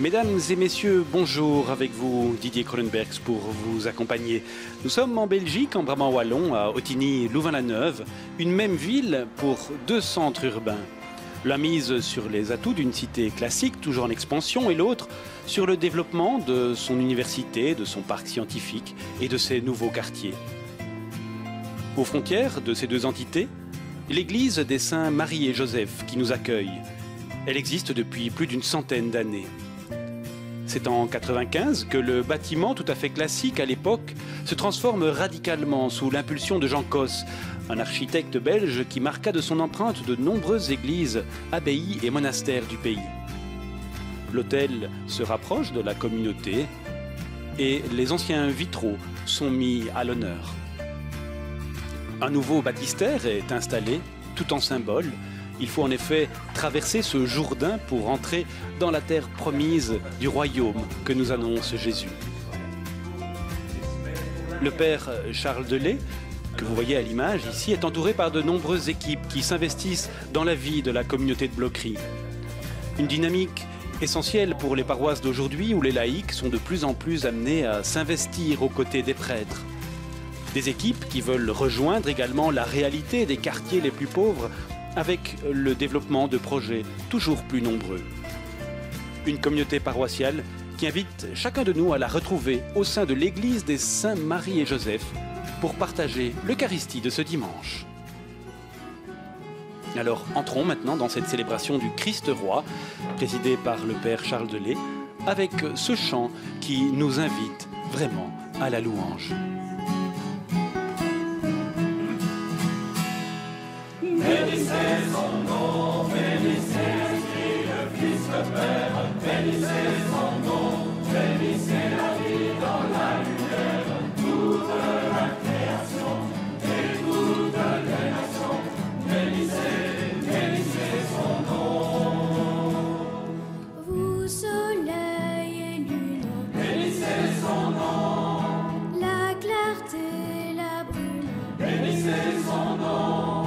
Mesdames et messieurs, bonjour, avec vous Didier Cronenbergs pour vous accompagner. Nous sommes en Belgique, en Brabant Wallon, à Ottignies-Louvain-la-Neuve, une même ville pour deux centres urbains. La mise sur les atouts d'une cité classique, toujours en expansion, et l'autre sur le développement de son université, de son parc scientifique et de ses nouveaux quartiers. Aux frontières de ces deux entités, l'église des Saints Marie et Joseph qui nous accueille. Elle existe depuis plus d'une centaine d'années. C'est en 1995 que le bâtiment tout à fait classique à l'époque se transforme radicalement sous l'impulsion de Jean Cos, un architecte belge qui marqua de son empreinte de nombreuses églises, abbayes et monastères du pays. L'hôtel se rapproche de la communauté et les anciens vitraux sont mis à l'honneur. Un nouveau baptistère est installé, tout en symbole. Il faut en effet traverser ce Jourdain pour entrer dans la terre promise du royaume que nous annonce Jésus. Le père Charles Delay, que vous voyez à l'image ici, est entouré par de nombreuses équipes qui s'investissent dans la vie de la communauté de Blockery. Une dynamique essentielle pour les paroisses d'aujourd'hui où les laïcs sont de plus en plus amenés à s'investir aux côtés des prêtres. Des équipes qui veulent rejoindre également la réalité des quartiers les plus pauvres avec le développement de projets toujours plus nombreux. Une communauté paroissiale qui invite chacun de nous à la retrouver au sein de l'église des Saints Marie et Joseph pour partager l'Eucharistie de ce dimanche. Alors entrons maintenant dans cette célébration du Christ roi, présidée par le père Charles Delay, avec ce chant qui nous invite vraiment à la louange. Bénissez son nom, bénissez le Fils, le Père, bénissez son nom, bénissez la vie dans la lumière, toute la création et toutes les nations, bénissez son nom. Vous, soleil et lune, Bénissez son nom, la clarté, la brume, bénissez son nom.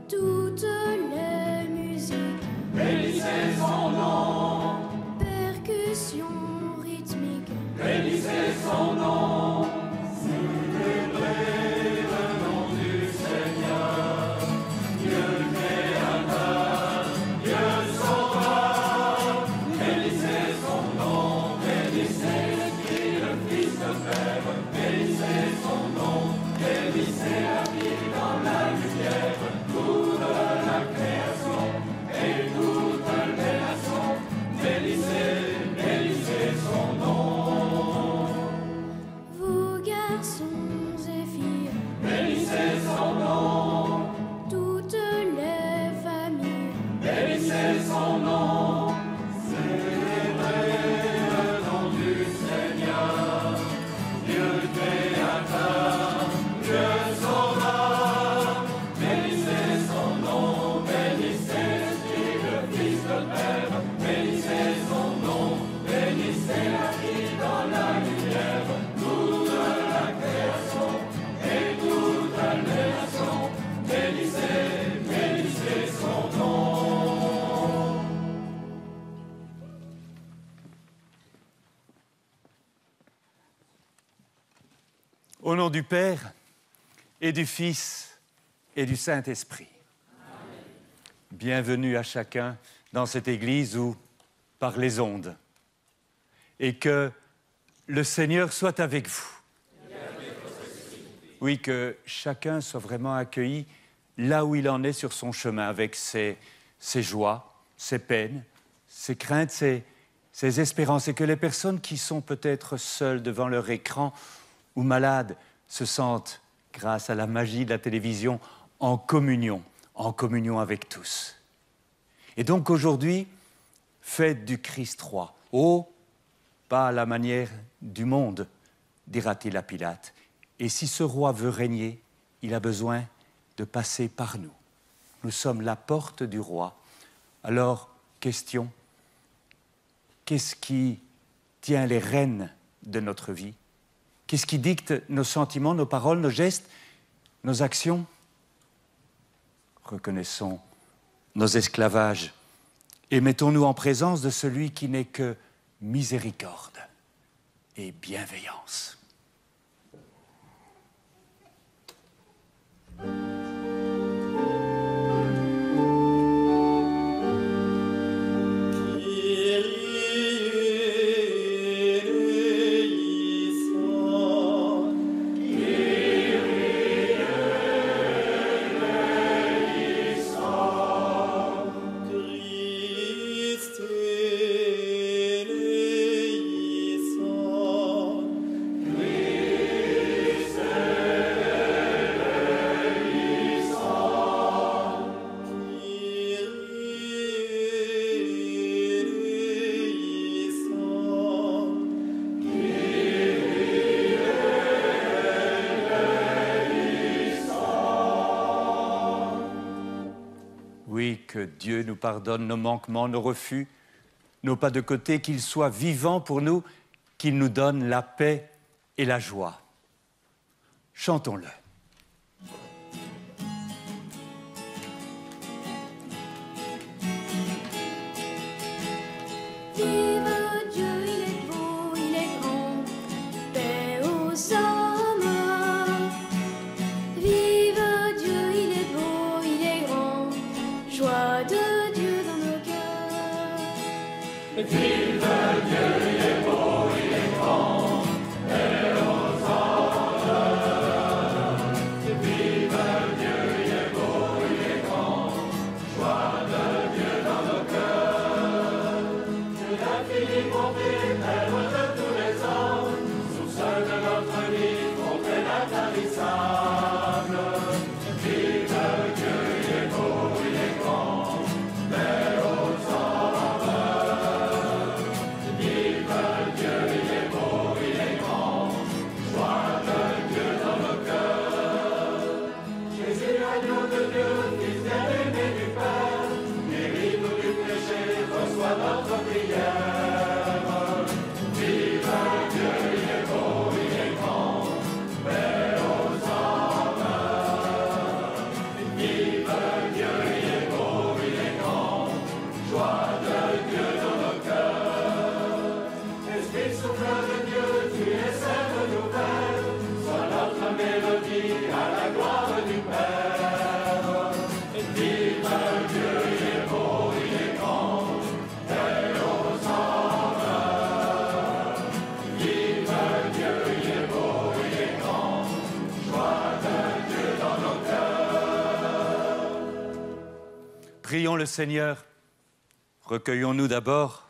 toutes les musiques, Bénissez son nom, percussions rythmiques, bénissez son nom, célébrez le nom du Seigneur, Dieu créateur, Dieu sauveur, bénissez son nom, bénissez l'Esprit, le Fils, le Père, bénissez son nom, bénissez la vie dans la lumière, toute la création et toutes les nations, bénissez son nom. vous garçons et filles, Bénissez son nom, toutes les familles, bénissez son nom, célébrez le nom du Seigneur, Dieu créateur, Dieu sauveur, bénissez son nom, bénissez l'Esprit, le Fils, le Père, bénissez son nom, bénissez la vie dans la lumière, toute la création et toutes les nations, bénissez son nom. Au nom du Père et du Fils et du Saint-Esprit. Bienvenue à chacun dans cette église ou par les ondes. Et que le Seigneur soit avec vous. Oui, que chacun soit vraiment accueilli là où il en est sur son chemin, avec ses joies, ses peines, ses craintes, ses espérances. Et que les personnes qui sont peut-être seules devant leur écran ou malades se sentent, grâce à la magie de la télévision, en communion avec tous. Et donc aujourd'hui, fête du Christ roi. Oh, pas à la manière du monde, dira-t-il à Pilate. Et si ce roi veut régner, il a besoin de passer par nous. Nous sommes la porte du roi. Alors, question, qu'est-ce qui tient les rênes de notre vie? Qu'est-ce qui dicte nos sentiments, nos paroles, nos gestes, nos actions? Reconnaissons nos esclavages et mettons-nous en présence de celui qui n'est que miséricorde et bienveillance. Oui, que Dieu nous pardonne nos manquements, nos refus, nos pas de côté, qu'il soit vivant pour nous, qu'il nous donne la paix et la joie. Chantons-le. Vive Dieu, il est beau, il est grand, paix aux hommes. Vive Dieu, il est beau, il est grand, joie de Dieu dans nos cœurs. Vive Dieu, il est beau, il est grand, paix aux hommes. Vive Dieu, il est beau, il est grand, joie de Dieu dans nos cœurs. Dieu l'infini bonté, Père de tous les hommes, source de notre vie, bonté intarissable. Vive Dieu, il est beau, il est grand, paix aux hommes. Vive Dieu, il est beau, il est grand, joie de Dieu dans nos cœurs. Jésus, agneau de Dieu, Fils bien-aimé du Père, guéris-nous du péché, reçois notre prière. Vive Dieu, il est beau, il est grand, paix aux hommes. Vive Dieu, il est beau, il est grand, joie de Dieu dans nos cœurs. Esprit souffle de Dieu, tu es cette nouvelle, sois notre mélodie à la gloire du Père. Vive Dieu, il est beau, il est grand, paix aux hommes. Vive Dieu, il est beau, il est grand, joie de Dieu dans nos cœurs. Prions le Seigneur. Recueillons-nous d'abord.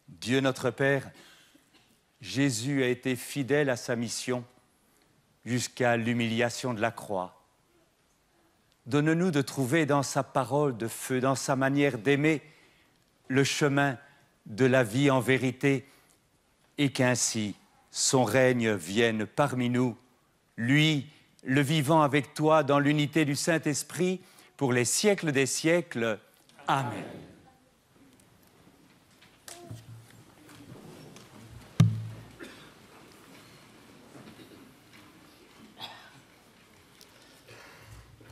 Dieu notre Père, Jésus a été fidèle à sa mission jusqu'à l'humiliation de la croix. Donne-nous de trouver dans sa parole de feu, dans sa manière d'aimer, le chemin de la vie en vérité, et qu'ainsi son règne vienne parmi nous, lui, le vivant avec toi dans l'unité du Saint-Esprit, pour les siècles des siècles. Amen.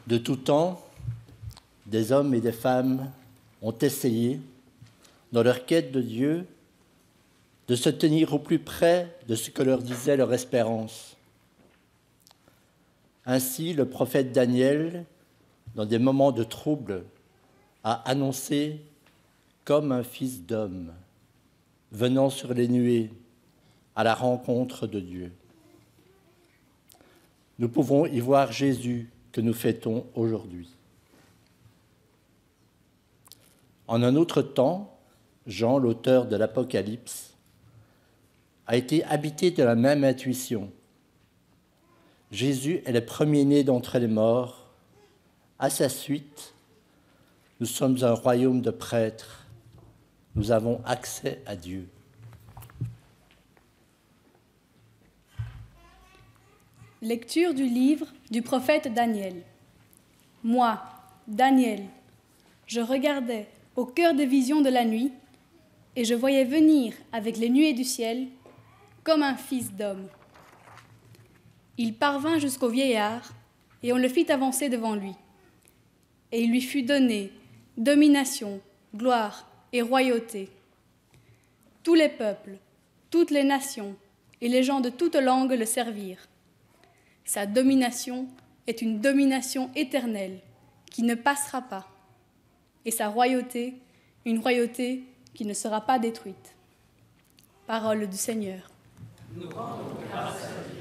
De tout temps, des hommes et des femmes ont essayé, dans leur quête de Dieu, de se tenir au plus près de ce que leur disait leur espérance. Ainsi, le prophète Daniel, dans des moments de trouble, a annoncé comme un fils d'homme, venant sur les nuées à la rencontre de Dieu. Nous pouvons y voir Jésus que nous fêtons aujourd'hui. En un autre temps, Jean, l'auteur de l'Apocalypse, a été habité de la même intuition. Jésus est le premier-né d'entre les morts. À sa suite, nous sommes un royaume de prêtres, nous avons accès à Dieu. Lecture du livre du prophète Daniel. Moi, Daniel, je regardais au cœur des visions de la nuit, et je voyais venir avec les nuées du ciel comme un fils d'homme. Il parvint jusqu'au vieillard, et on le fit avancer devant lui. Et il lui fut donné domination, gloire et royauté. Tous les peuples, toutes les nations et les gens de toutes langues le servirent. Sa domination est une domination éternelle qui ne passera pas, et sa royauté, une royauté qui ne sera pas détruite. Parole du Seigneur. Nous rendons grâce à Dieu.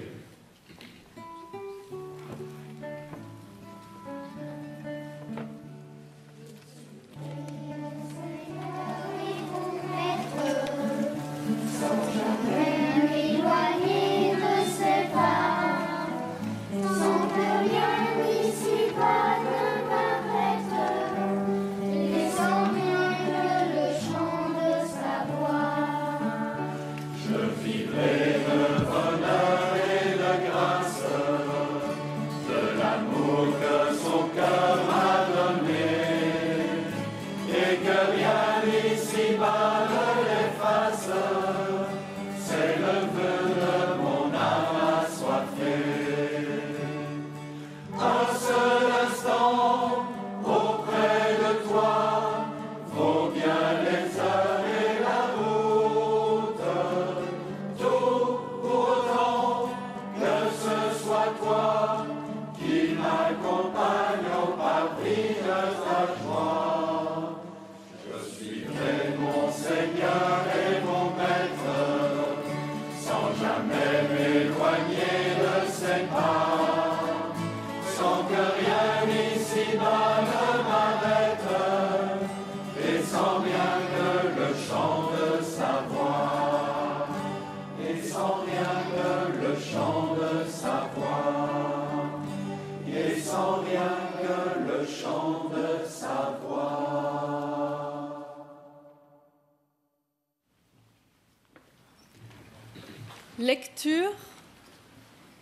Lecture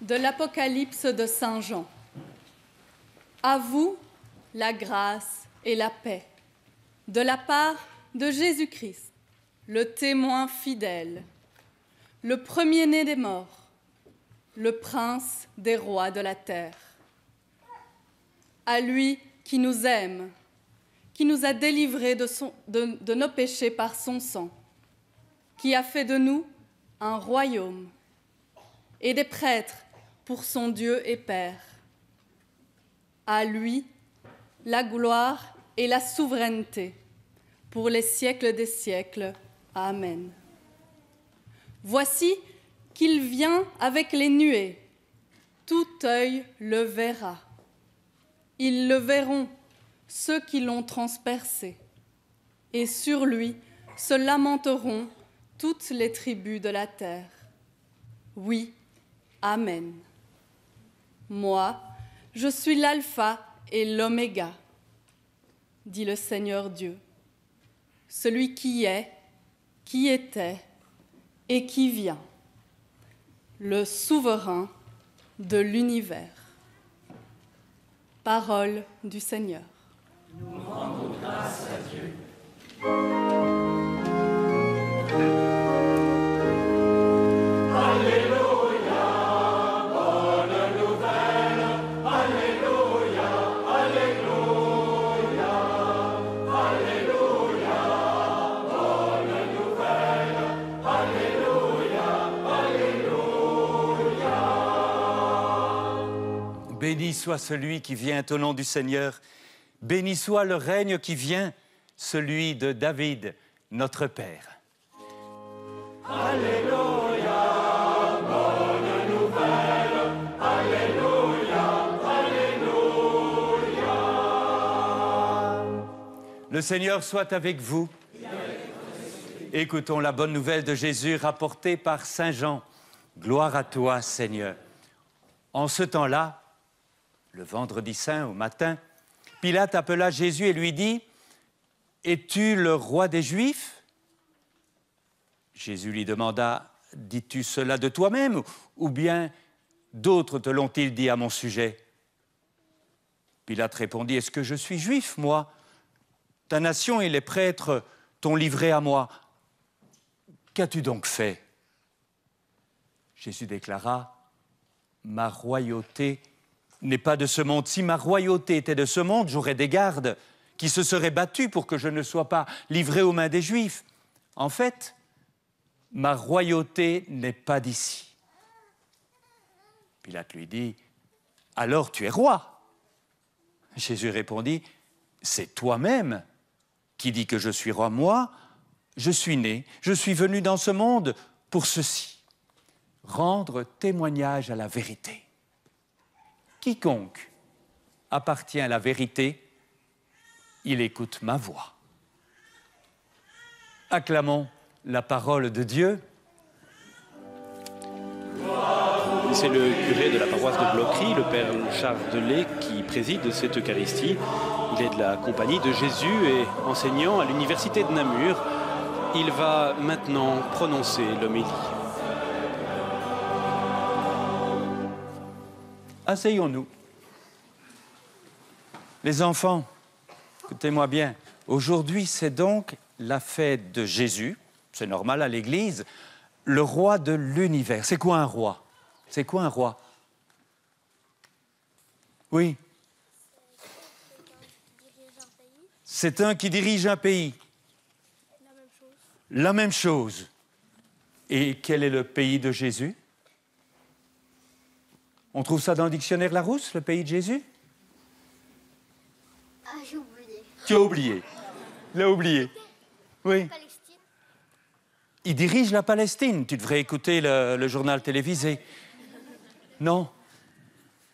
de l'Apocalypse de Saint Jean. À vous, la grâce et la paix, de la part de Jésus-Christ, le témoin fidèle, le premier-né des morts, le prince des rois de la terre. À lui qui nous aime, qui nous a délivrés de nos péchés par son sang, qui a fait de nous un royaume et des prêtres pour son Dieu et Père. À lui, la gloire et la souveraineté pour les siècles des siècles. Amen. Voici qu'il vient avec les nuées. Tout œil le verra. Ils le verront, ceux qui l'ont transpercé. Et sur lui se lamenteront toutes les tribus de la terre. Oui, Amen. Moi, je suis l'alpha et l'oméga, dit le Seigneur Dieu, celui qui est, qui était et qui vient, le souverain de l'univers. Parole du Seigneur. Nous rendons grâce à Dieu. Béni soit celui qui vient au nom du Seigneur. Béni soit le règne qui vient, celui de David, notre Père. Alléluia, bonne nouvelle. Alléluia, alléluia. Le Seigneur soit avec vous. Écoutons la bonne nouvelle de Jésus rapportée par Saint Jean. Gloire à toi, Seigneur. En ce temps-là, le vendredi saint au matin, Pilate appela Jésus et lui dit « Es-tu le roi des Juifs » Jésus lui demanda, « Dis-tu cela de toi-même, ou bien d'autres te l'ont-ils dit à mon sujet ?» Pilate répondit, « Est-ce que je suis juif, moi? Ta nation et les prêtres t'ont livré à moi. Qu'as-tu donc fait ?» Jésus déclara, « Ma royauté n'est pas de ce monde. Si ma royauté était de ce monde, j'aurais des gardes qui se seraient battus pour que je ne sois pas livré aux mains des Juifs. En fait, ma royauté n'est pas d'ici. » Pilate lui dit, « Alors tu es roi. » Jésus répondit, « C'est toi-même qui dis que je suis roi. Moi, je suis né, je suis venu dans ce monde pour ceci, rendre témoignage à la vérité. Quiconque appartient à la vérité, il écoute ma voix. » Acclamons la parole de Dieu. C'est le curé de la paroisse de Bloquerie, le père Charles Delay, qui préside cette Eucharistie. Il est de la Compagnie de Jésus et enseignant à l'université de Namur. Il va maintenant prononcer l'homélie. Asseyons-nous. Les enfants, écoutez-moi bien, aujourd'hui c'est donc la fête de Jésus, c'est normal à l'Église, le roi de l'univers. C'est quoi un roi? C'est quoi un roi? Oui. C'est un qui dirige un pays. La même chose. Et quel est le pays de Jésus? On trouve ça dans le dictionnaire Larousse, le pays de Jésus? Ah, j'ai oublié. Tu as oublié. Il a oublié. Oui. Palestine. Il dirige la Palestine. Tu devrais écouter le journal télévisé. Non.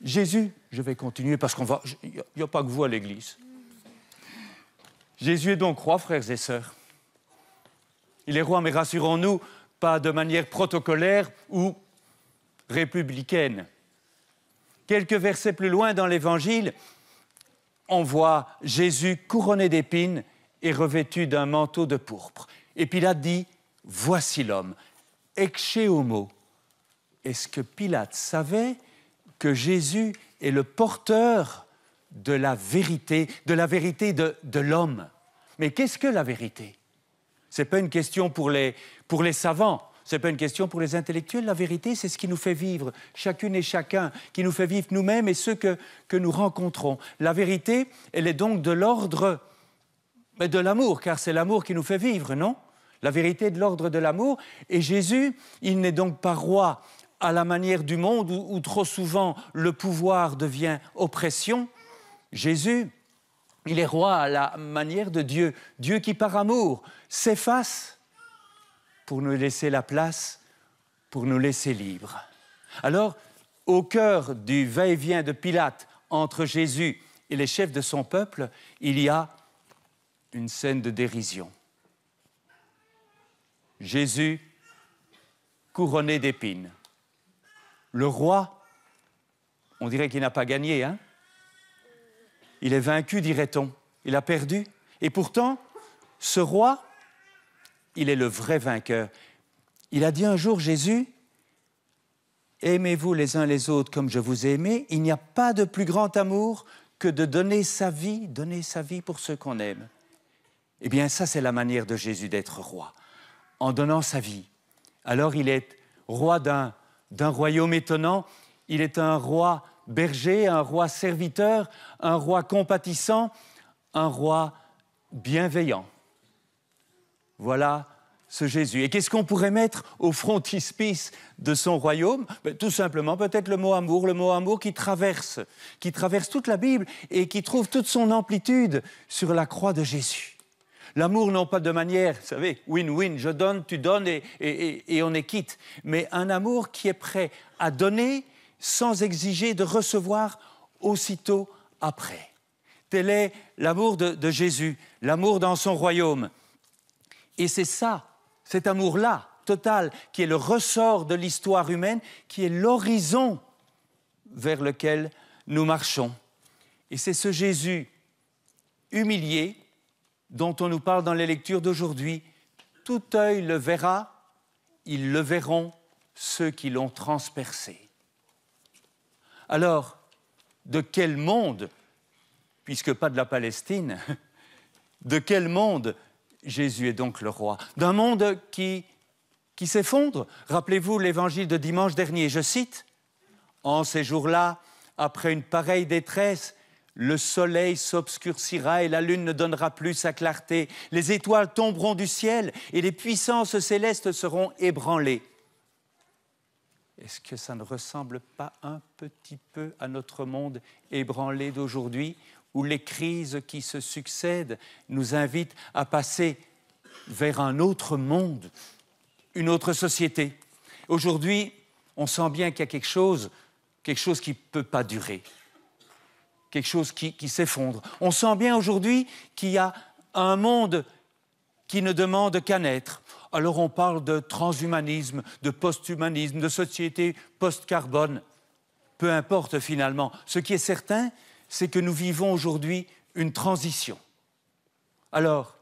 Jésus, je vais continuer parce qu'on va... Il n'y a pas que vous à l'église. Jésus est donc roi, frères et sœurs. Il est roi, mais rassurons-nous, pas de manière protocolaire ou républicaine. Quelques versets plus loin dans l'Évangile, on voit Jésus couronné d'épines et revêtu d'un manteau de pourpre. Et Pilate dit, « Voici l'homme, ecce homo ». Est-ce que Pilate savait que Jésus est le porteur de la vérité de l'homme? Mais qu'est-ce que la vérité? Ce n'est pas une question pour les savants, ce n'est pas une question pour les intellectuels. La vérité, c'est ce qui nous fait vivre, chacune et chacun, qui nous fait vivre nous-mêmes et ceux que nous rencontrons. La vérité, elle est donc de l'ordre de l'amour, car c'est l'amour qui nous fait vivre, non? La vérité est de l'ordre de l'amour. Et Jésus, il n'est donc pas roi à la manière du monde où trop souvent le pouvoir devient oppression. Jésus, il est roi à la manière de Dieu. Dieu qui, par amour, s'efface pour nous laisser la place, pour nous laisser libres. Alors, au cœur du va-et-vient de Pilate entre Jésus et les chefs de son peuple, il y a une scène de dérision. Jésus, couronné d'épines. Le roi, on dirait qu'il n'a pas gagné, hein? Il est vaincu, dirait-on. Il a perdu. Et pourtant, ce roi, il est le vrai vainqueur. Il a dit un jour, Jésus, « Aimez-vous les uns les autres comme je vous ai aimé. Il n'y a pas de plus grand amour que de donner sa vie pour ceux qu'on aime. » Eh bien, ça, c'est la manière de Jésus d'être roi, en donnant sa vie. Alors, il est roi d'un royaume étonnant. Il est un roi berger, un roi serviteur, un roi compatissant, un roi bienveillant. Voilà ce Jésus. Et qu'est-ce qu'on pourrait mettre au frontispice de son royaume? Tout simplement, peut-être le mot amour qui traverse toute la Bible et qui trouve toute son amplitude sur la croix de Jésus. L'amour, non pas de manière, vous savez, win-win, je donne, tu donnes et on est quitte, mais un amour qui est prêt à donner sans exiger de recevoir aussitôt après. Tel est l'amour de Jésus, l'amour dans son royaume. Et c'est ça, cet amour-là, total, qui est le ressort de l'histoire humaine, qui est l'horizon vers lequel nous marchons. Et c'est ce Jésus humilié dont on nous parle dans les lectures d'aujourd'hui. Tout œil le verra, ils le verront, ceux qui l'ont transpercé. Alors, de quel monde, puisque pas de la Palestine, de quel monde Jésus est donc le roi? D'un monde qui s'effondre. Rappelez-vous l'évangile de dimanche dernier, je cite, « En ces jours-là, après une pareille détresse, le soleil s'obscurcira et la lune ne donnera plus sa clarté. Les étoiles tomberont du ciel et les puissances célestes seront ébranlées. » Est-ce que ça ne ressemble pas un petit peu à notre monde ébranlé d'aujourd'hui, où les crises qui se succèdent nous invitent à passer vers un autre monde, une autre société? Aujourd'hui, on sent bien qu'il y a quelque chose qui ne peut pas durer, quelque chose qui s'effondre. On sent bien aujourd'hui qu'il y a un monde qui ne demande qu'à naître. Alors on parle de transhumanisme, de post-humanisme, de société post-carbone. Peu importe finalement. Ce qui est certain, c'est que nous vivons aujourd'hui une transition. Alors,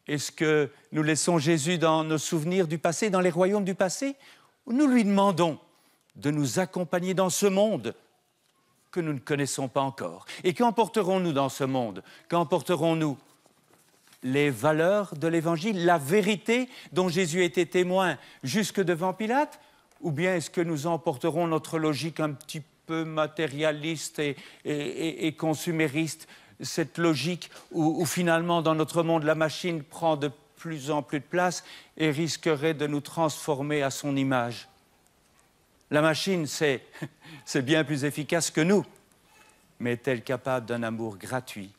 est-ce que nous laissons Jésus dans nos souvenirs du passé, dans les royaumes du passé, ou nous lui demandons de nous accompagner dans ce monde que nous ne connaissons pas encore? Et qu'emporterons-nous dans ce monde? Qu'emporterons-nous? Les valeurs de l'Évangile, la vérité dont Jésus était témoin jusque devant Pilate? Ou bien est-ce que nous emporterons notre logique un petit peu matérialiste et consumériste, cette logique où finalement dans notre monde la machine prend de plus en plus de place et risquerait de nous transformer à son image? La machine, c'est bien plus efficace que nous, mais est-elle capable d'un amour gratuit,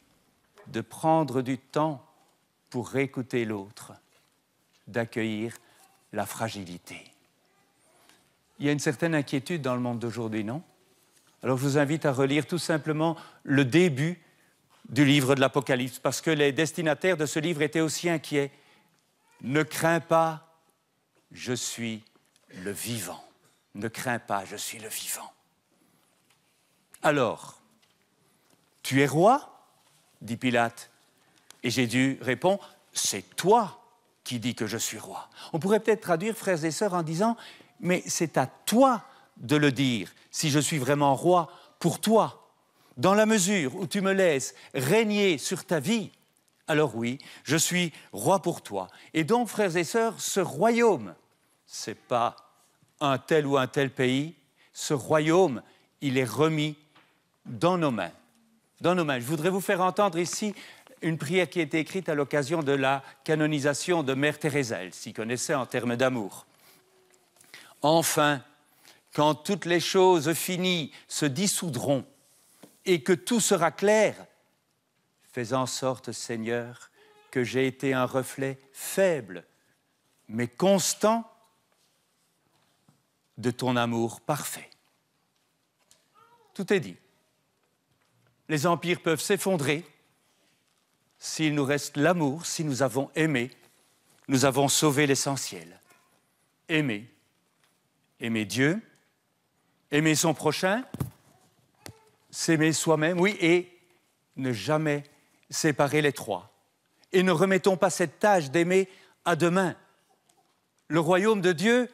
de prendre du temps pour réécouter l'autre, d'accueillir la fragilité? Il y a une certaine inquiétude dans le monde d'aujourd'hui, non? Alors je vous invite à relire tout simplement le début du livre de l'Apocalypse, parce que les destinataires de ce livre étaient aussi inquiets. « Ne crains pas, je suis le vivant. Ne crains pas, je suis le vivant. » Alors, « Tu es roi ?» dit Pilate. Et Jésus répond, « C'est toi qui dis que je suis roi. » On pourrait peut-être traduire, frères et sœurs, en disant, « Mais c'est à toi de le dire, si je suis vraiment roi pour toi. Dans la mesure où tu me laisses régner sur ta vie, alors oui, je suis roi pour toi. » Et donc, frères et sœurs, ce royaume, ce n'est pas un tel ou un tel pays, ce royaume, il est remis dans nos mains. Dans nos mains. Je voudrais vous faire entendre ici une prière qui a été écrite à l'occasion de la canonisation de Mère Teresa. Elle s'y connaissait en termes d'amour. « Enfin, quand toutes les choses finies se dissoudront et que tout sera clair, fais en sorte, Seigneur, que j'ai été un reflet faible, mais constant de ton amour parfait. » Tout est dit. Les empires peuvent s'effondrer. S'il nous reste l'amour, si nous avons aimé, nous avons sauvé l'essentiel. Aimer. Aimer Dieu, aimer son prochain, s'aimer soi-même, oui, et ne jamais séparer les trois. Et ne remettons pas cette tâche d'aimer à demain. Le royaume de Dieu,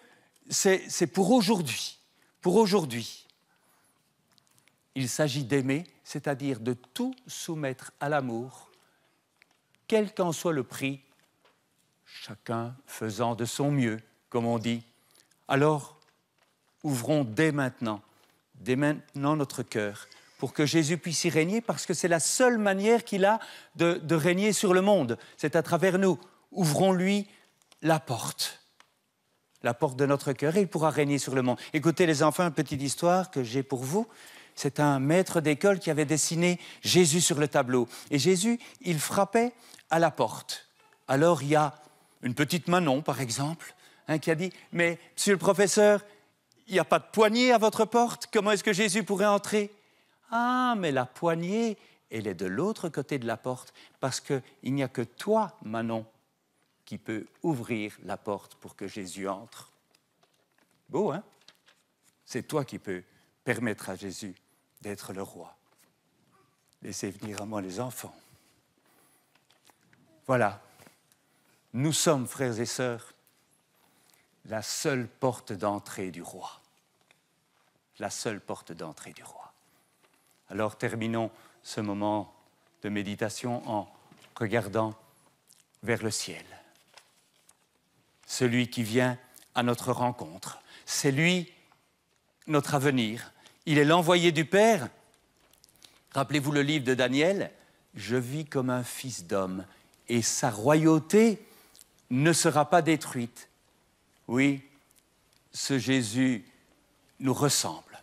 c'est pour aujourd'hui. Pour aujourd'hui. Il s'agit d'aimer, c'est-à-dire de tout soumettre à l'amour, quel qu'en soit le prix, chacun faisant de son mieux, comme on dit. Alors, ouvrons dès maintenant notre cœur pour que Jésus puisse y régner, parce que c'est la seule manière qu'il a de régner sur le monde. C'est à travers nous. Ouvrons-lui la porte de notre cœur, et il pourra régner sur le monde. Écoutez les enfants, une petite histoire que j'ai pour vous. C'est un maître d'école qui avait dessiné Jésus sur le tableau. Et Jésus, il frappait à la porte. Alors il y a une petite Manon, par exemple, qui a dit « Mais, monsieur le professeur, il n'y a pas de poignée à votre porte. Comment est-ce que Jésus pourrait entrer ?»« Ah, mais la poignée, elle est de l'autre côté de la porte, parce qu'il n'y a que toi, Manon, qui peut ouvrir la porte pour que Jésus entre. » Beau, hein? C'est toi qui peux permettre à Jésus d'être le roi. Laissez venir à moi les enfants. Voilà. Nous sommes, frères et sœurs, la seule porte d'entrée du roi. La seule porte d'entrée du roi. Alors terminons ce moment de méditation en regardant vers le ciel. Celui qui vient à notre rencontre, c'est lui notre avenir. Il est l'envoyé du Père. Rappelez-vous le livre de Daniel, « Je vis comme un fils d'homme et sa royauté ne sera pas détruite. » Oui, ce Jésus nous ressemble.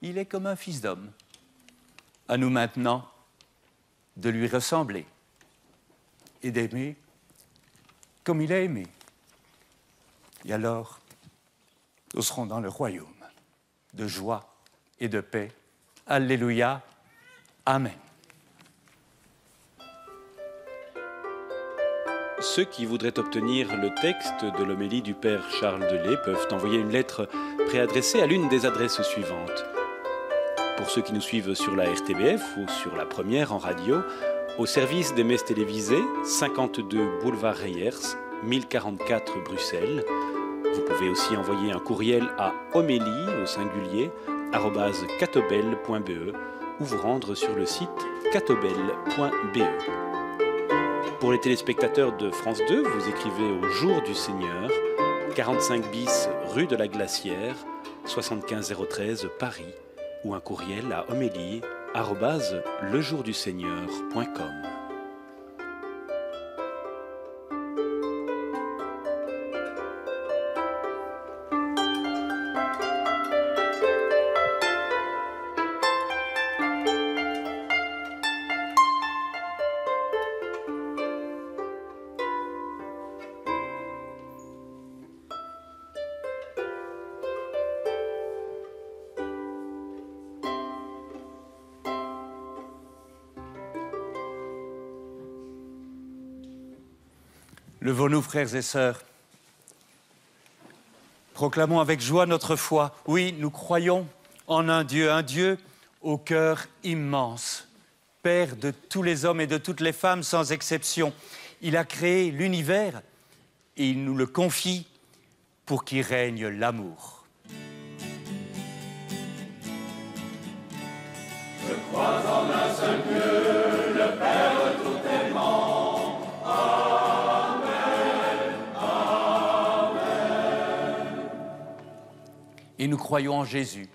Il est comme un fils d'homme. À nous maintenant de lui ressembler et d'aimer comme il a aimé. Et alors, nous serons dans le royaume de joie et de paix. Alléluia. Amen. Ceux qui voudraient obtenir le texte de l'homélie du Père Charles Delay peuvent envoyer une lettre préadressée à l'une des adresses suivantes. Pour ceux qui nous suivent sur la RTBF ou sur la première en radio, au service des messes télévisées, 52 boulevard Reyers, 1044 Bruxelles. Vous pouvez aussi envoyer un courriel à homélie au singulier @catobel.be ou vous rendre sur le site catobel.be. Pour les téléspectateurs de France 2, vous écrivez au Jour du Seigneur, 45 bis rue de la Glacière, 75 013 Paris, ou un courriel à homélie@lejourduseigneur.com. Levons-nous, frères et sœurs. Proclamons avec joie notre foi. Oui, nous croyons en un Dieu au cœur immense, Père de tous les hommes et de toutes les femmes sans exception. Il a créé l'univers et il nous le confie pour qu'y règne l'amour. Je crois en un seul Dieu, le Père tout aimant. Et nous croyons en Jésus,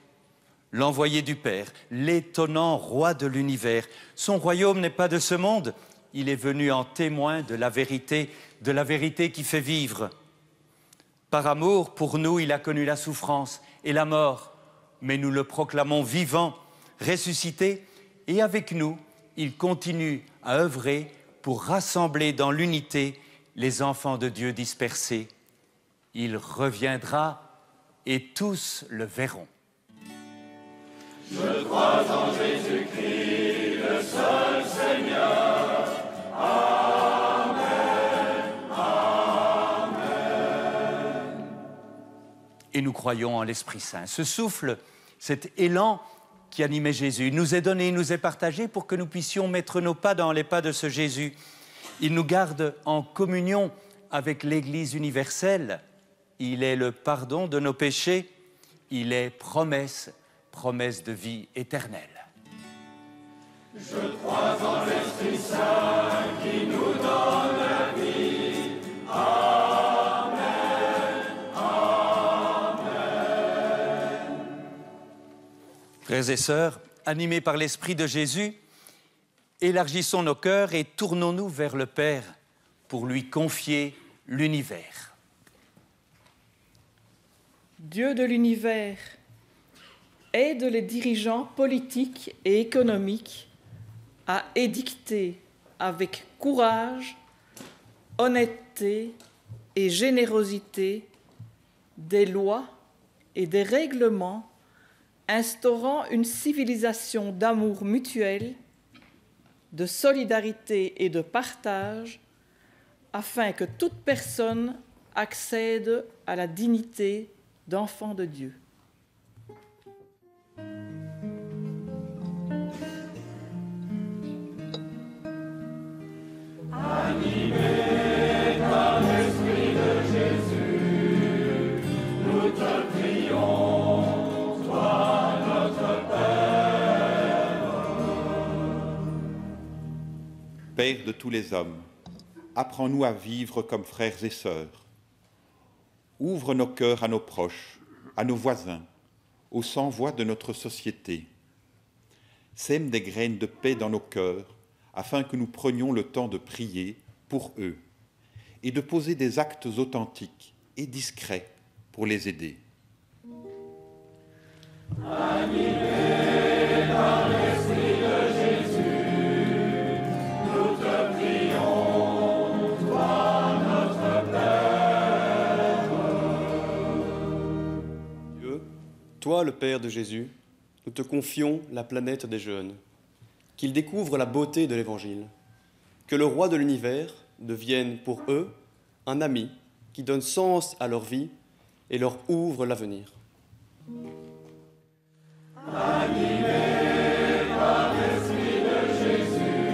l'envoyé du Père, l'étonnant roi de l'univers. Son royaume n'est pas de ce monde. Il est venu en témoin de la vérité qui fait vivre. Par amour, pour nous, il a connu la souffrance et la mort, mais nous le proclamons vivant, ressuscité, et avec nous, il continue à œuvrer pour rassembler dans l'unité les enfants de Dieu dispersés. Il reviendra et tous le verront. Je crois en Jésus-Christ, le seul Seigneur. Amen, amen. Et nous croyons en l'Esprit Saint. Ce souffle, cet élan qui animait Jésus, nous est donné, nous est partagé pour que nous puissions mettre nos pas dans les pas de ce Jésus. Il nous garde en communion avec l'Église universelle. Il est le pardon de nos péchés, il est promesse de vie éternelle. Je crois en l'Esprit Saint qui nous donne la vie. Amen, amen. Frères et sœurs, animés par l'Esprit de Jésus, élargissons nos cœurs et tournons-nous vers le Père pour lui confier l'univers. Dieu de l'univers, aide les dirigeants politiques et économiques à édicter avec courage, honnêteté et générosité des lois et des règlements instaurant une civilisation d'amour mutuel, de solidarité et de partage, afin que toute personne accède à la dignité d'enfant de Dieu. Animé par l'Esprit de Jésus, Père de tous les hommes, apprends-nous à vivre comme frères et sœurs. Ouvre nos cœurs à nos proches, à nos voisins, aux sans-voix de notre société. Sème des graines de paix dans nos cœurs, afin que nous prenions le temps de prier pour eux et de poser des actes authentiques et discrets pour les aider. Animés par l'Esprit de Jésus, nous te prions, toi notre Père. Dieu, toi le Père de Jésus, nous te confions la planète des jeunes, qu'ils découvrent la beauté de l'Évangile, que le roi de l'univers devienne pour eux un ami qui donne sens à leur vie et leur ouvre l'avenir. Animés par l'Esprit de Jésus,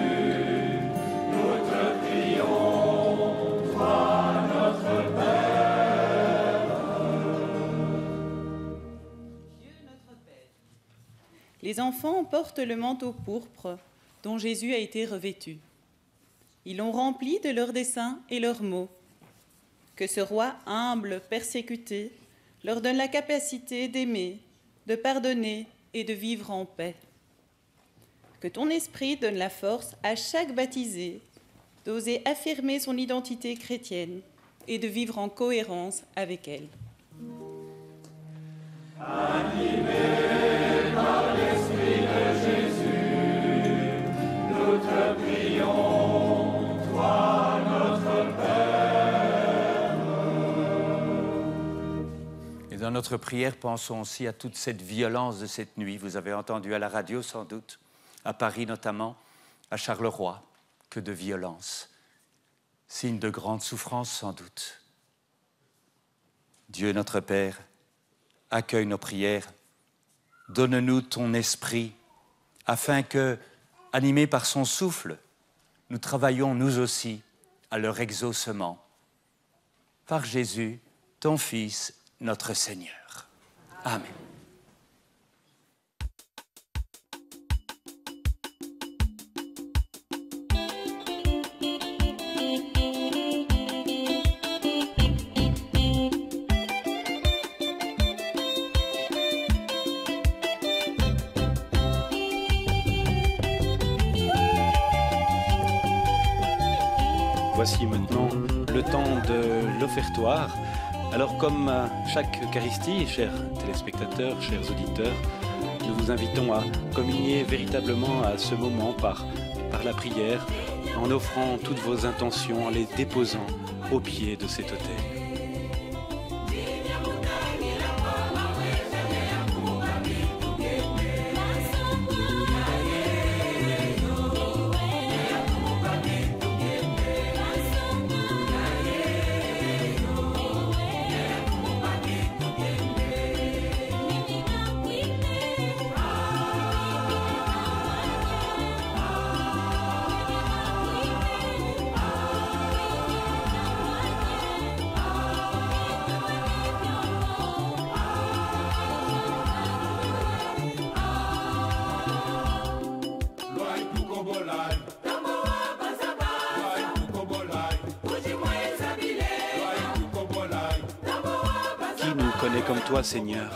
nous te prions, toi notre Père. Dieu notre Père. Les enfants portent le manteau pourpre dont Jésus a été revêtu. Ils l'ont rempli de leurs desseins et leurs mots. Que ce roi humble, persécuté, leur donne la capacité d'aimer, de pardonner et de vivre en paix. Que ton esprit donne la force à chaque baptisé d'oser affirmer son identité chrétienne et de vivre en cohérence avec elle. Animés par l'Esprit de Jésus, nous te prions, toi notre Père. Et dans notre prière, pensons aussi à toute cette violence de cette nuit. Vous avez entendu à la radio sans doute, à Paris notamment, à Charleroi, que de violence. Signe de grande souffrance sans doute. Dieu notre Père, accueille nos prières. Donne-nous ton esprit, afin que, animés par son souffle, nous travaillions nous aussi à leur exaucement. Par Jésus, ton Fils, notre Seigneur. Amen. Voici maintenant le temps de l'offertoire. Alors comme à chaque Eucharistie, chers téléspectateurs, chers auditeurs, nous vous invitons à communier véritablement à ce moment par la prière, en offrant toutes vos intentions, en les déposant au pied de cet autel. Comme toi, Seigneur.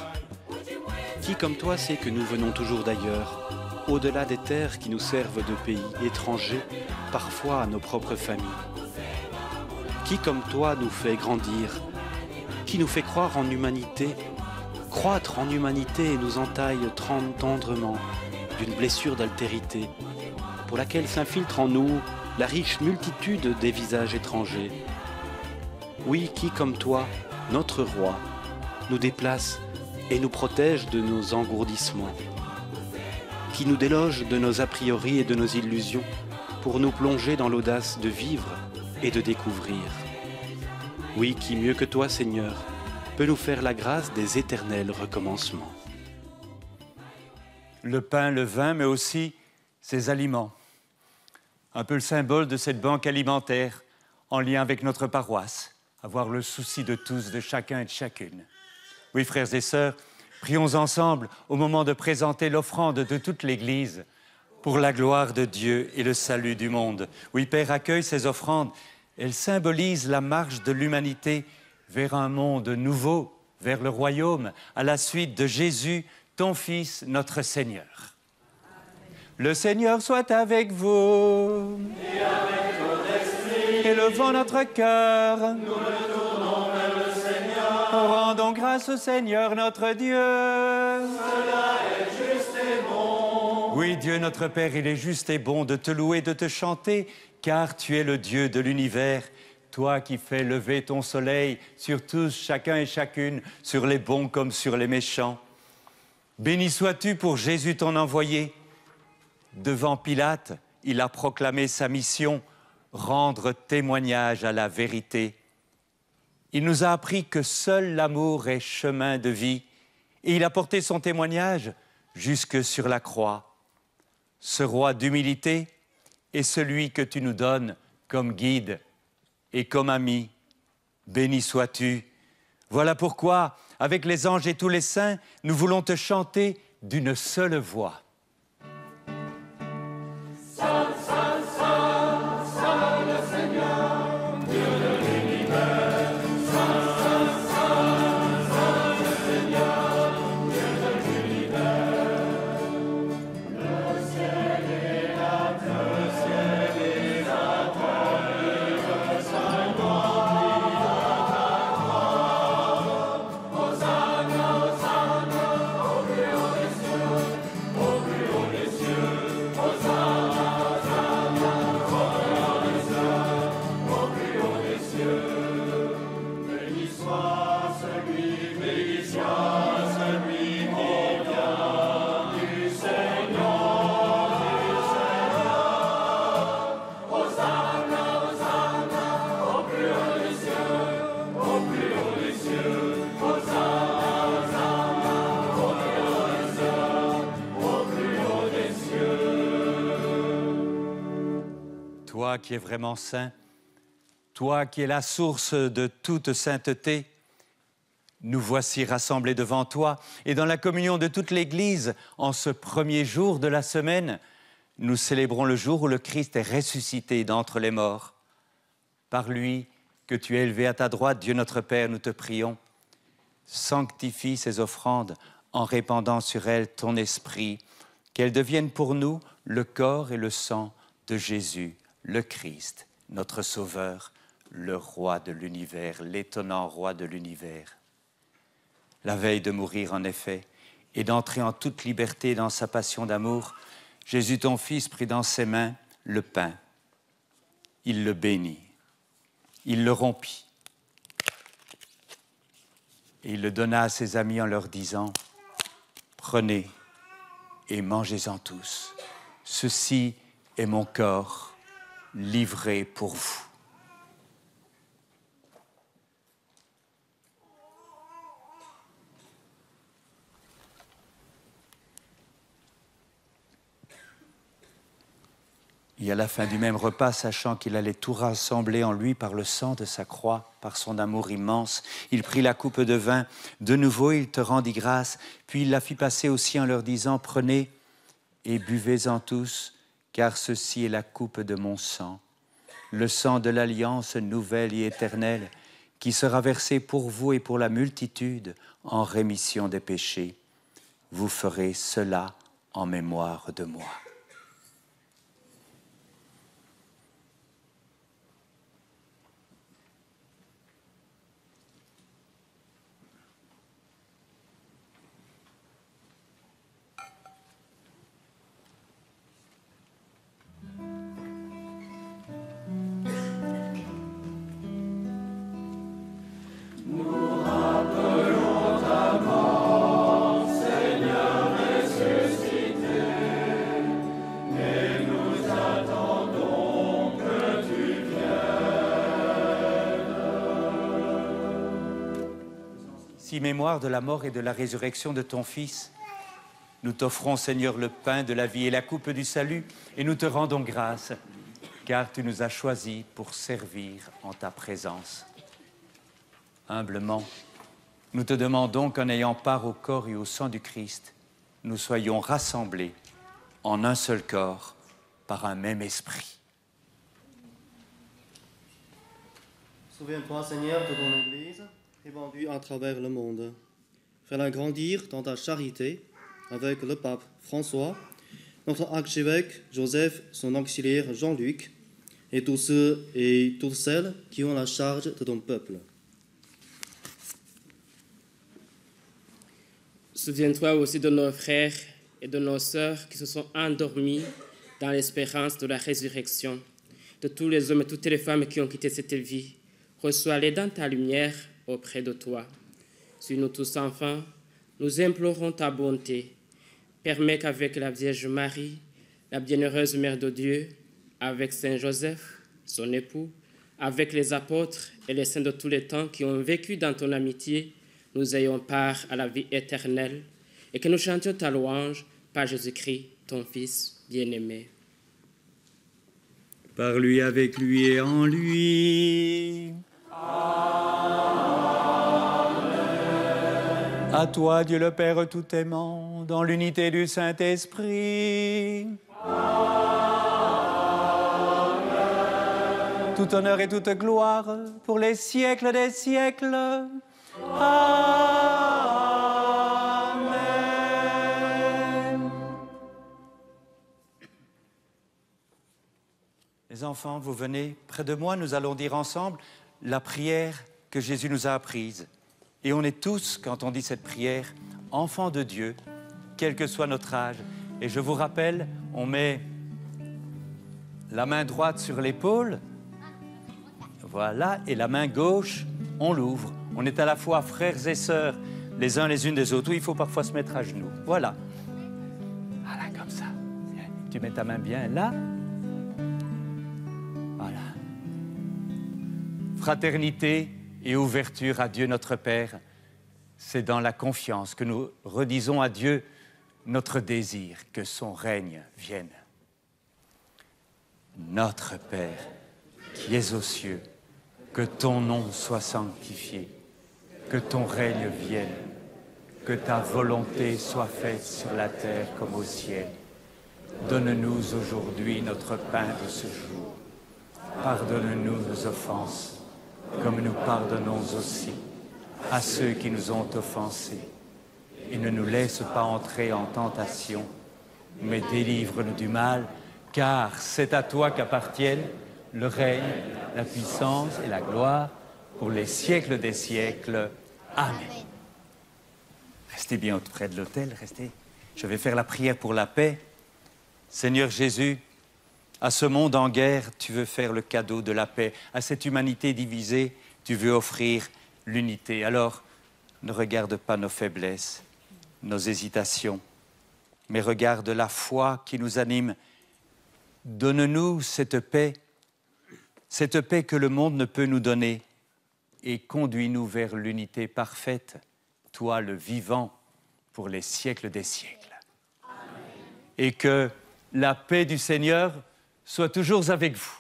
Qui comme toi sait que nous venons toujours d'ailleurs, au-delà des terres qui nous servent de pays étrangers, parfois à nos propres familles. Qui comme toi nous fait grandir, qui nous fait croire en humanité, croître en humanité et nous entaille tendrement d'une blessure d'altérité, pour laquelle s'infiltre en nous la riche multitude des visages étrangers. Oui, qui comme toi, notre roi, nous déplace et nous protège de nos engourdissements, qui nous déloge de nos a priori et de nos illusions pour nous plonger dans l'audace de vivre et de découvrir. Oui, qui mieux que toi, Seigneur, peut nous faire la grâce des éternels recommencements. Le pain, le vin, mais aussi ses aliments. Un peu le symbole de cette banque alimentaire en lien avec notre paroisse, avoir le souci de tous, de chacun et de chacune. Oui, frères et sœurs, prions ensemble au moment de présenter l'offrande de toute l'Église pour la gloire de Dieu et le salut du monde. Oui, Père, accueille ces offrandes. Elles symbolisent la marche de l'humanité vers un monde nouveau, vers le royaume, à la suite de Jésus, ton Fils, notre Seigneur. Le Seigneur soit avec vous. Et avec votre esprit. Élevons notre cœur. Nous le tournons vers le Seigneur. Rendons grâce au Seigneur notre Dieu. Cela est juste et bon. Oui, Dieu notre Père, il est juste et bon de te louer, de te chanter, car tu es le Dieu de l'univers. Toi qui fais lever ton soleil sur tous, chacun et chacune, sur les bons comme sur les méchants. Béni sois-tu pour Jésus ton envoyé. Devant Pilate, il a proclamé sa mission, rendre témoignage à la vérité. Il nous a appris que seul l'amour est chemin de vie, et il a porté son témoignage jusque sur la croix. Ce roi d'humilité est celui que tu nous donnes comme guide et comme ami. Béni sois-tu. Voilà pourquoi, avec les anges et tous les saints, nous voulons te chanter d'une seule voix. Saint, Saint, Saint, Saint le Seigneur, Dieu de l'univers. Saint, Saint, Saint, Saint le Seigneur, Dieu de l'univers. Le ciel et la terre, le ciel et la terre, Saint rempli de ta gloire. Hosanna, Hosanna, au plus haut des cieux, au plus haut des cieux. Hosanna, Hosanna, au plus haut des cieux, au plus haut des cieux. Béni soit celui qui vient du Seigneur, du Seigneur. Hosanna, Hosanna, au plus haut des cieux, au plus haut des cieux. Hosanna, Hosanna, au plus haut des cieux, au plus haut des cieux. Toi qui es vraiment saint, toi qui es la source de toute sainteté, nous voici rassemblés devant toi et dans la communion de toute l'Église, en ce premier jour de la semaine, nous célébrons le jour où le Christ est ressuscité d'entre les morts. Par lui, que tu es élevé à ta droite, Dieu notre Père, nous te prions. Sanctifie ces offrandes en répandant sur elles ton esprit, qu'elles deviennent pour nous le corps et le sang de Jésus, le Christ, notre Sauveur, le Roi de l'univers, l'étonnant Roi de l'univers. La veille de mourir, en effet, et d'entrer en toute liberté dans sa passion d'amour, Jésus, ton Fils, prit dans ses mains le pain. Il le bénit, il le rompit, et il le donna à ses amis en leur disant « Prenez et mangez-en tous. Ceci est mon corps livré pour vous. » Et à la fin du même repas, sachant qu'il allait tout rassembler en lui par le sang de sa croix, par son amour immense, il prit la coupe de vin. De nouveau, il te rendit grâce, puis il la fit passer aussi en leur disant « Prenez et buvez-en tous, car ceci est la coupe de mon sang, le sang de l'alliance nouvelle et éternelle, qui sera versé pour vous et pour la multitude en rémission des péchés. Vous ferez cela en mémoire de moi. » Si mémoire de la mort et de la résurrection de ton Fils, nous t'offrons, Seigneur, le pain de la vie et la coupe du salut, et nous te rendons grâce, car tu nous as choisis pour servir en ta présence. Humblement, nous te demandons qu'en ayant part au corps et au sang du Christ, nous soyons rassemblés en un seul corps, par un même esprit. Souviens-toi, Seigneur, de ton Église, répandue à travers le monde. Fais-la grandir dans ta charité avec le pape François, notre archevêque Joseph, son auxiliaire Jean-Luc, et tous ceux et toutes celles qui ont la charge de ton peuple. Souviens-toi aussi de nos frères et de nos sœurs qui se sont endormis dans l'espérance de la résurrection, de tous les hommes et toutes les femmes qui ont quitté cette vie. Reçois-les dans ta lumière auprès de toi. Sur nous tous enfants, nous implorons ta bonté. Permets qu'avec la Vierge Marie, la bienheureuse Mère de Dieu, avec Saint Joseph, son époux, avec les apôtres et les saints de tous les temps qui ont vécu dans ton amitié, nous ayons part à la vie éternelle et que nous chantions ta louange par Jésus-Christ, ton Fils bien-aimé. Par lui, avec lui et en lui. Amen. À toi, Dieu le Père tout aimant, dans l'unité du Saint-Esprit. Amen. Tout honneur et toute gloire pour les siècles des siècles. Amen. Les enfants, vous venez près de moi, nous allons dire ensemble la prière que Jésus nous a apprise. Et on est tous, quand on dit cette prière, enfants de Dieu, quel que soit notre âge. Et je vous rappelle, on met la main droite sur l'épaule, voilà, et la main gauche, on l'ouvre. On est à la fois frères et sœurs, les uns les unes des autres. Oui, il faut parfois se mettre à genoux. Voilà. Voilà, comme ça. Tu mets ta main bien là. Voilà. Fraternité et ouverture à Dieu notre Père, c'est dans la confiance que nous redisons à Dieu notre désir que son règne vienne. Notre Père, qui es aux cieux, que ton nom soit sanctifié, que ton règne vienne, que ta volonté soit faite sur la terre comme au ciel. Donne-nous aujourd'hui notre pain de ce jour. Pardonne-nous nos offenses, comme nous pardonnons aussi à ceux qui nous ont offensés. Et ne nous laisse pas entrer en tentation, mais délivre-nous du mal, car c'est à toi qu'appartiennent le règne, la puissance et la gloire pour les siècles des siècles. Amen. Restez bien près de l'autel, restez. Je vais faire la prière pour la paix. Seigneur Jésus, à ce monde en guerre, tu veux faire le cadeau de la paix. À cette humanité divisée, tu veux offrir l'unité. Alors, ne regarde pas nos faiblesses, nos hésitations, mais regarde la foi qui nous anime. Donne-nous cette paix que le monde ne peut nous donner, et conduis-nous vers l'unité parfaite, toi le vivant, pour les siècles des siècles. Amen. Et que la paix du Seigneur soit toujours avec vous.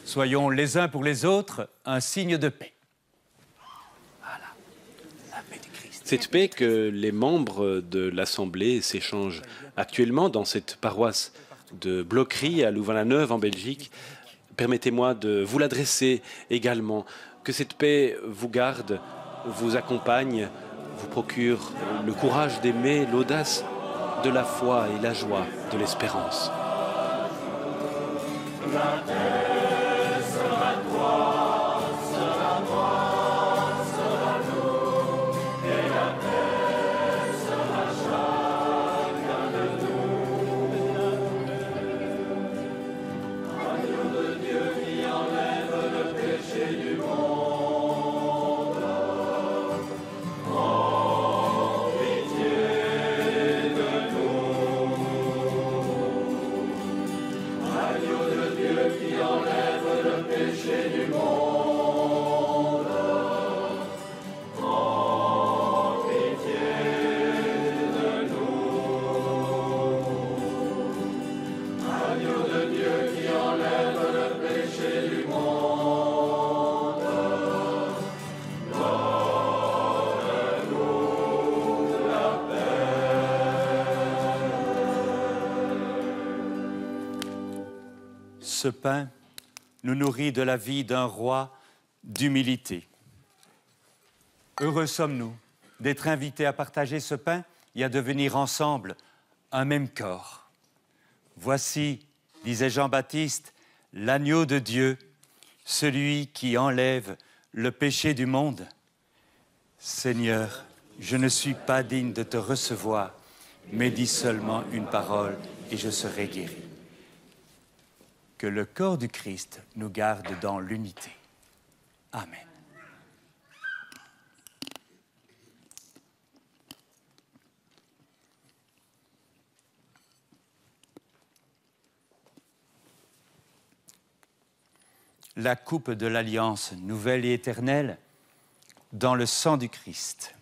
Soyons les uns pour les autres un signe de paix. Voilà, la paix du Christ. Cette paix que les membres de l'Assemblée s'échangent actuellement dans cette paroisse de Bloquerie à Louvain-la-Neuve en Belgique, permettez-moi de vous l'adresser également. Que cette paix vous garde, vous accompagne, vous procure le courage d'aimer, l'audace de la foi et la joie de l'espérance. Dieu qui ce pain nous nourrit de la vie d'un roi d'humilité. Heureux sommes-nous d'être invités à partager ce pain et à devenir ensemble un même corps. Voici, disait Jean-Baptiste, l'agneau de Dieu, celui qui enlève le péché du monde. Seigneur, je ne suis pas digne de te recevoir, mais dis seulement une parole et je serai guéri. Que le corps du Christ nous garde dans l'unité. Amen. La coupe de l'alliance nouvelle et éternelle dans le sang du Christ.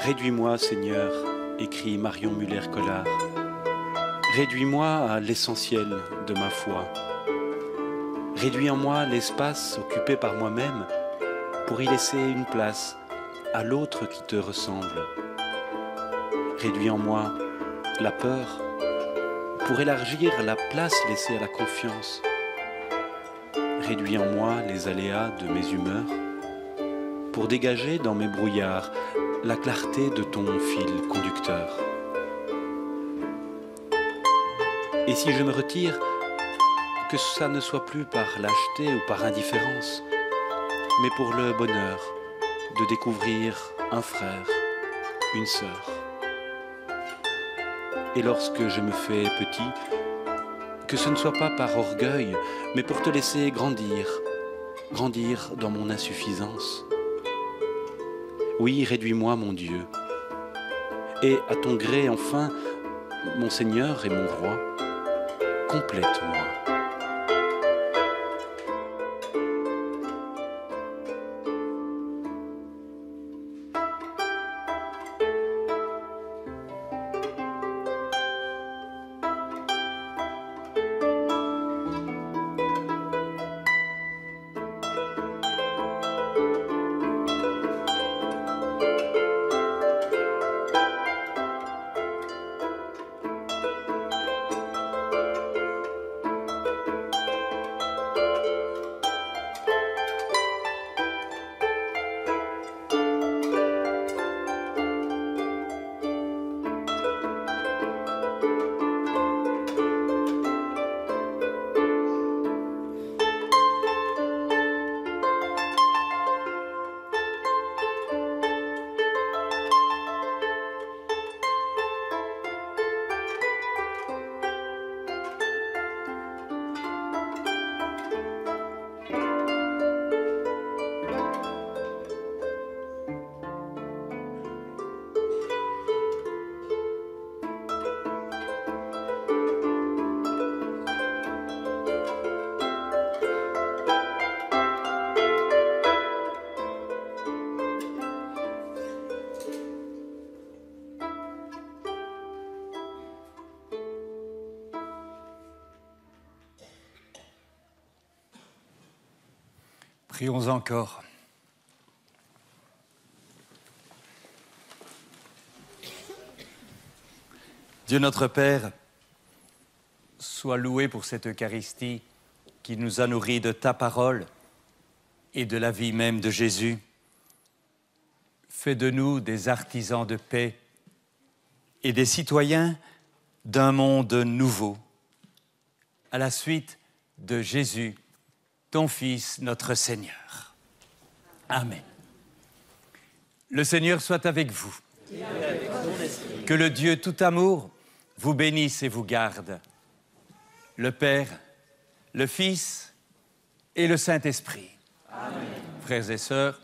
Réduis-moi, Seigneur, écrit Marion Muller-Collard. Réduis-moi à l'essentiel de ma foi. Réduis en moi l'espace occupé par moi-même pour y laisser une place à l'autre qui te ressemble. Réduis en moi la peur pour élargir la place laissée à la confiance. Réduis en moi les aléas de mes humeurs, pour dégager dans mes brouillards la clarté de ton fil conducteur. Et si je me retire, que ça ne soit plus par lâcheté ou par indifférence, mais pour le bonheur de découvrir un frère, une sœur. Et lorsque je me fais petit, que ce ne soit pas par orgueil, mais pour te laisser grandir, grandir dans mon insuffisance. Oui, réduis-moi, mon Dieu. Et à ton gré, enfin, mon Seigneur et mon Roi, complète-moi. Prions encore. Dieu notre Père, sois loué pour cette Eucharistie qui nous a nourris de ta parole et de la vie même de Jésus. Fais de nous des artisans de paix et des citoyens d'un monde nouveau, à la suite de Jésus, ton Fils, notre Seigneur. Amen. Le Seigneur soit avec vous. Que le Dieu tout amour vous bénisse et vous garde. Le Père, le Fils et le Saint-Esprit. Amen. Frères et sœurs,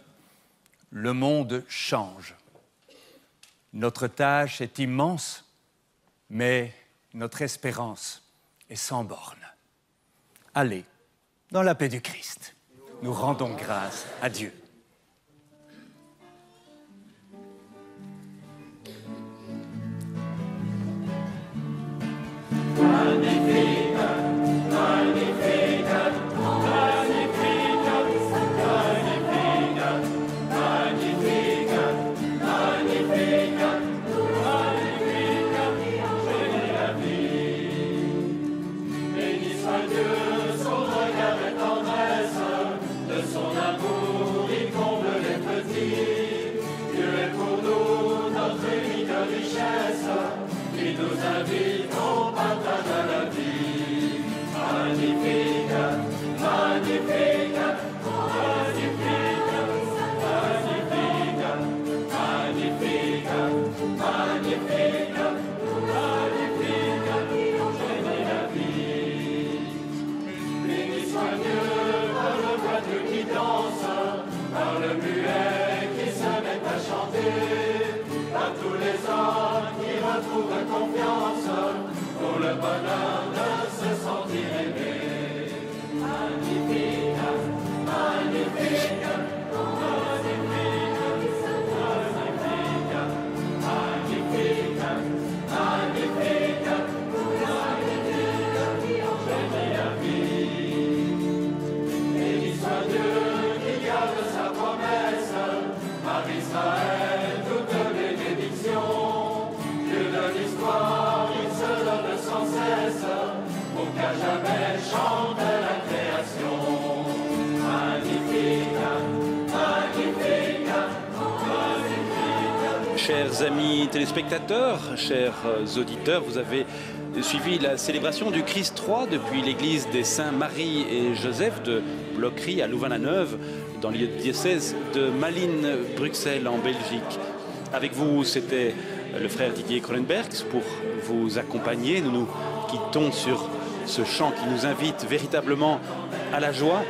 le monde change. Notre tâche est immense, mais notre espérance est sans borne. Allez, dans la paix du Christ, nous rendons grâce à Dieu. Dieu de l'histoire, il se donne sans cesse jamais chante la création. Magnificat, Magnificat, Magnificat. Chers amis téléspectateurs, chers auditeurs, vous avez suivi la célébration du Christ roi depuis l'église des Saints Marie et Joseph de Bloquerie à Louvain-la-Neuve, dans le diocèse de Malines, Bruxelles, en Belgique. Avec vous, c'était le frère Didier Kronenbergs pour vous accompagner. Nous nous quittons sur ce chant qui nous invite véritablement à la joie.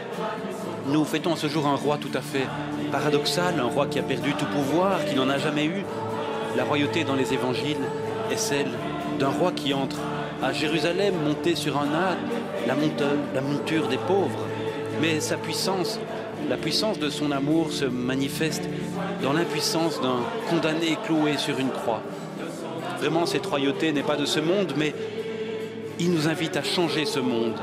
Nous fêtons ce jour un roi tout à fait paradoxal, un roi qui a perdu tout pouvoir, qui n'en a jamais eu. La royauté dans les évangiles est celle d'un roi qui entre à Jérusalem monté sur un âne, la monture des pauvres. Mais sa puissance, la puissance de son amour se manifeste dans l'impuissance d'un condamné cloué sur une croix. Vraiment, cette royauté n'est pas de ce monde, mais il nous invite à changer ce monde.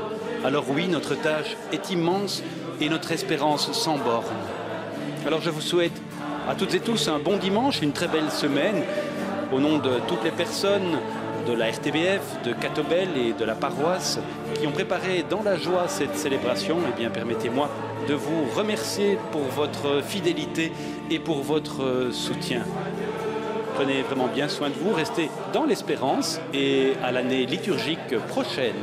Alors oui, notre tâche est immense et notre espérance sans borne. Alors je vous souhaite à toutes et tous un bon dimanche, une très belle semaine. Au nom de toutes les personnes de la RTBF, de Catobel et de la paroisse qui ont préparé dans la joie cette célébration, eh bien permettez-moi de vous remercier pour votre fidélité et pour votre soutien. Prenez vraiment bien soin de vous, restez dans l'espérance et à l'année liturgique prochaine.